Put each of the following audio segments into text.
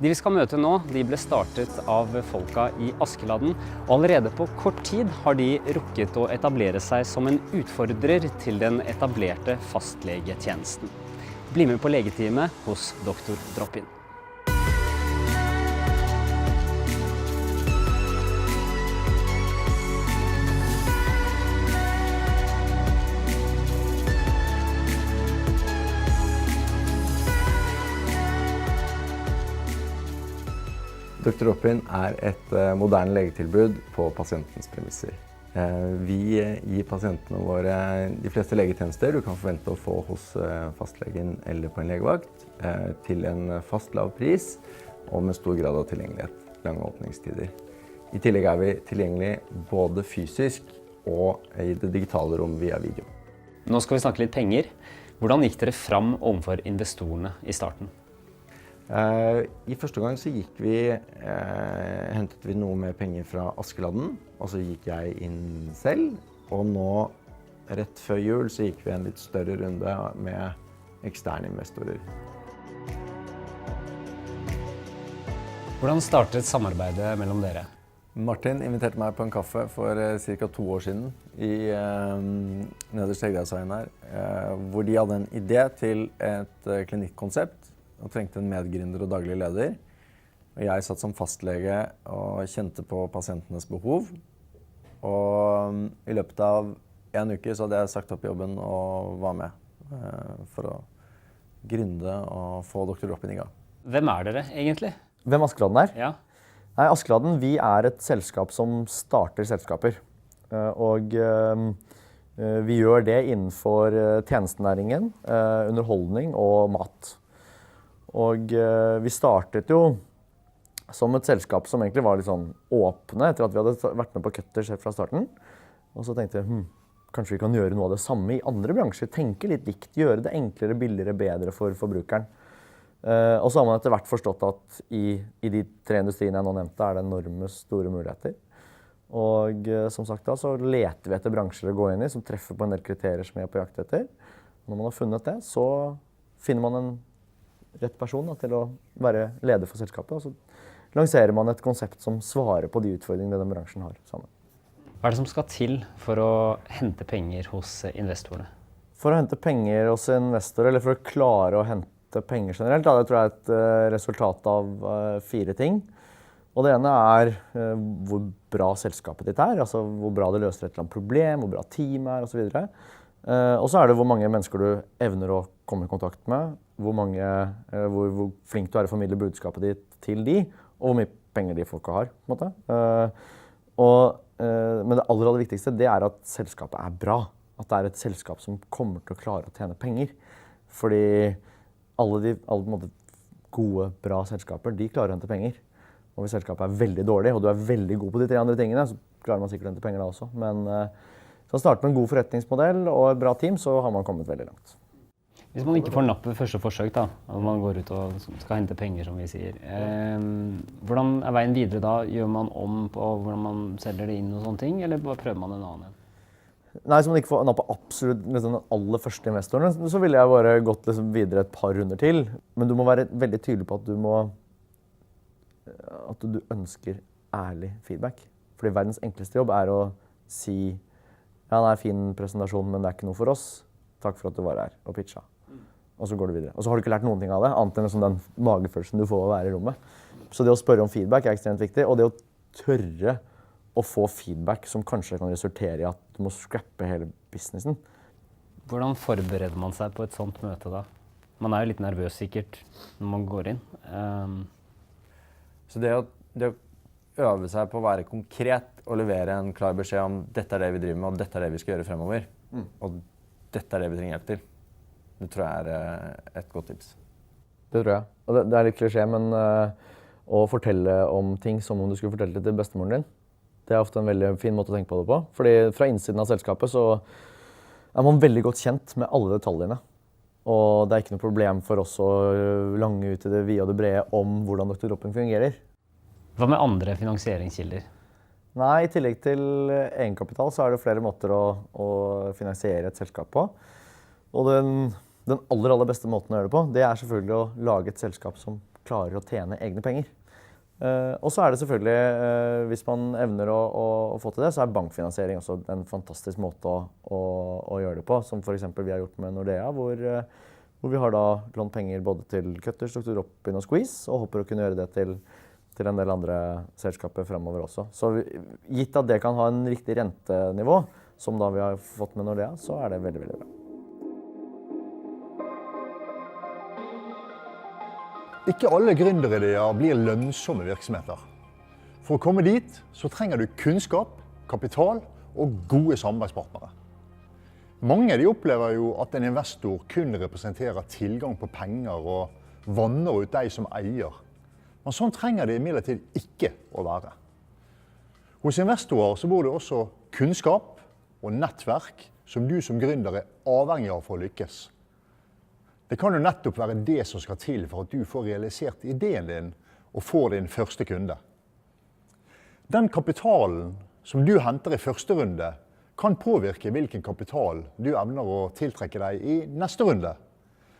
De vi skal møte nå, de ble startet av folka i Askeladden, og allerede på kort tid har de rukket å etablere seg som en utfordrer til den etablerte fastlegetjenesten. Bli med på legetime hos Dr. Drop-In. Dr. Drop-In et moderne legetilbud på pasientens premisser. Vi gir pasientene våre de fleste legetjenester du kan forvente å få hos fastlegen eller på en legevakt, til en fast lav pris og med stor grad av tilgjengelighet, lange åpningstider. I tillegg vi tilgjengelig både fysisk og i det digitale rom via video. Nå skal vi snakke litt penger. Hvordan gikk dere fram overfor investorene i starten? I første gang så hentet vi noe mer penger fra Askeladden, og så gikk jeg inn selv, og nå rett før jul så gikk vi en litt større runde med eksterne investorer. Hvordan startet samarbeidet mellom dere? Martin inviterte meg på en kaffe for ca. 2 år siden i nederst Hegdehaugsveien her, hvor de hadde en idé til et klinikkonsept og trengte en medgründer og daglig leder. Og jeg satt som fastlege og kjente på pasientenes behov. Og i løpet av en uke så hadde jeg sagt opp jobben og var med for å gründe og få Dr. Drop-In i gang. Hvem dere egentlig? Hvem Askeladden Ja. Nei, Askeladden, vi et selskap som starter selskaper. Og vi gjør det innenfor tjenestenæringen, underholdning og mat. Og vi startet jo som et selskap som egentlig var litt sånn åpne etter at vi hadde vært med på Cutters helt fra starten. Og så tenkte jeg, kanskje vi kan gjøre noe av det samme i andre bransjer. Tenke litt likt, gjøre det enklere, billigere, bedre for forbrukeren. Og så har man etter hvert forstått at i de 3 industriene jeg nå nevnte det enorme store muligheter. Og som sagt da, så leter vi etter bransjer å gå inn i som treffer på en del kriterier som vi på jakt etter. Når man har funnet det, så finner man en rett person til å være leder for selskapet, og så lanserer man et konsept som svarer på de utfordringene denne bransjen har sammen. Hva det som skal til for å hente penger hos investorene? For å hente penger hos investorer, eller for å klare å hente penger generelt, det tror jeg et resultat av 4 ting. Og det ene hvor bra selskapet ditt altså hvor bra det løser et eller annet problem, hvor bra team og så videre. Og så det hvor mange mennesker du evner å komme i kontakt med, hvor flink du å formidle budskapet ditt til de, og hvor mye penger de folka har, på en måte. Men det aller viktigste, det at selskapet bra. At det et selskap som kommer til å klare å tjene penger. Fordi alle på en måte, gode, bra selskaper, de klarer å hente penger. Og hvis selskapet veldig dårlig, og du veldig god på de 3 andre tingene, så klarer man sikkert å hente penger da også. Men så starte med en god forretningsmodell og et bra team, så har man kommet veldig langt. Hvis man ikke får napp ved første forsøk, da, og man går ut og skal hente penger, som vi sier, hvordan veien videre da? Gjør man om på hvordan man selger det inn og sånne ting, eller bare prøver man en annen? Nei, hvis man ikke får napp på absolutt den aller første investoren, så ville jeg bare gått videre et par runder til. Men du må være veldig tydelig på at du ønsker ærlig feedback. Fordi verdens enkleste jobb å si ja, det fin presentasjon, men det ikke noe for oss. Takk for at du var her og pitcha. Og så går du videre. Og så har du ikke lært noen ting av det, annet enn den magefølelsen du får å være i rommet. Så det å spørre om feedback ekstremt viktig, og det å tørre å få feedback som kanskje kan resultere i at du må scrappe hele businessen. Hvordan forbereder man seg på et sånt møte da? Man jo litt nervøs sikkert når man går inn. Så det å øve seg på å være konkret og levere en klar beskjed om dette det vi driver med, og dette det vi skal gjøre fremover. Og dette det vi trenger hjelp til. Det tror jeg et godt tips. Det tror jeg. Og det litt klisjé, men å fortelle om ting som om du skulle fortelle det til bestemoren din, det ofte en veldig fin måte å tenke på det på. Fordi fra innsiden av selskapet så man veldig godt kjent med alle detaljene. Og det ikke noe problem for oss å lange ut i det vide og det brede om hvordan Dr. Drop-In fungerer. Hva med andre finansieringskilder? Nei, i tillegg til egenkapital så det flere måter å finansiere et selskap på. Og den aller beste måten å gjøre det på, det selvfølgelig å lage et selskap som klarer å tjene egne penger. Og så det selvfølgelig, hvis man evner å få til det, så bankfinansiering også en fantastisk måte å gjøre det på, som for eksempel vi har gjort med Nordea, hvor vi har da lånt penger både til Cutters, Dr. Drop-in og Squeeze, og håper å kunne gjøre det til en del andre selskaper fremover også. Så gitt at det kan ha en riktig rentenivå, som da vi har fått med Nordea, så det veldig, veldig bra. Ikke alle gründerideer blir lønnsomme virksomheter. For å komme dit så trenger du kunnskap, kapital og gode samarbeidspartnere. Mange de opplever jo at en investor kun representerer tilgang på penger og vanner ut de som eier. Men sånn trenger det imidlertid ikke å være. Hos investorer så bor det også kunnskap og nettverk som du som gründer avhengig av for å lykkes. Det kan jo nettopp være det som skal til for at du får realisert ideen din og får din første kunde. Den kapitalen som du henter i første runde kan påvirke hvilken kapital du evner å tiltrekke deg i neste runde,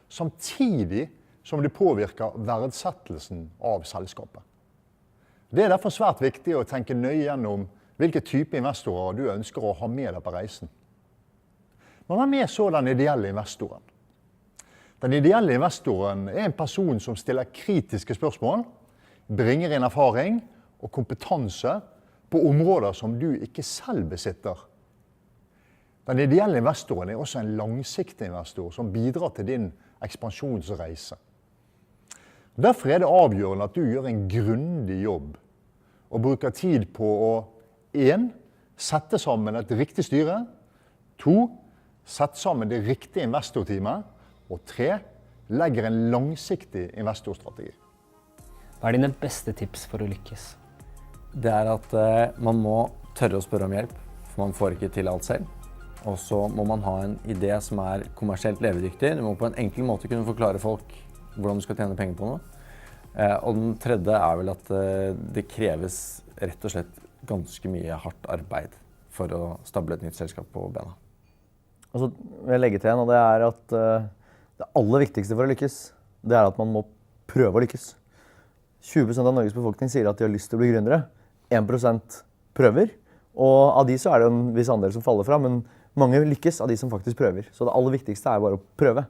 samtidig som det påvirker verdsettelsen av selskapet. Det derfor svært viktig å tenke nøye gjennom hvilke type investorer du ønsker å ha med deg på reisen. Men hvem så den ideelle investoren? Den ideelle investoren en person som stiller kritiske spørsmål, bringer inn erfaring og kompetanse på områder som du ikke selv besitter. Den ideelle investoren også en langsiktig investor som bidrar til din ekspansjonsreise. Derfor det avgjørende at du gjør en grundig jobb og bruker tid på å 1. Sette sammen et riktig styre, 2. Sette sammen det riktige investorteamet, og 3. Legger en langsiktig investorstrategi. Hva dine beste tips for å lykkes? Det at man må tørre å spørre om hjelp, for man får ikke til alt selv. Og så må man ha en idé som kommersielt levedyktig. Du må på en enkel måte kunne forklare folk hvordan du skal tjene penger på noe. Og den tredje vel at det kreves rett og slett ganske mye hardt arbeid for å stable et nytt selskap på bena. Og så vil jeg legge til en, og det at det aller viktigste for å lykkes, det at man må prøve å lykkes. 20% av Norges befolkning sier at de har lyst til å bli gründere. 1% prøver, og av de så det jo en viss andel som faller fra, men mange lykkes av de som faktisk prøver. Så det aller viktigste bare å prøve.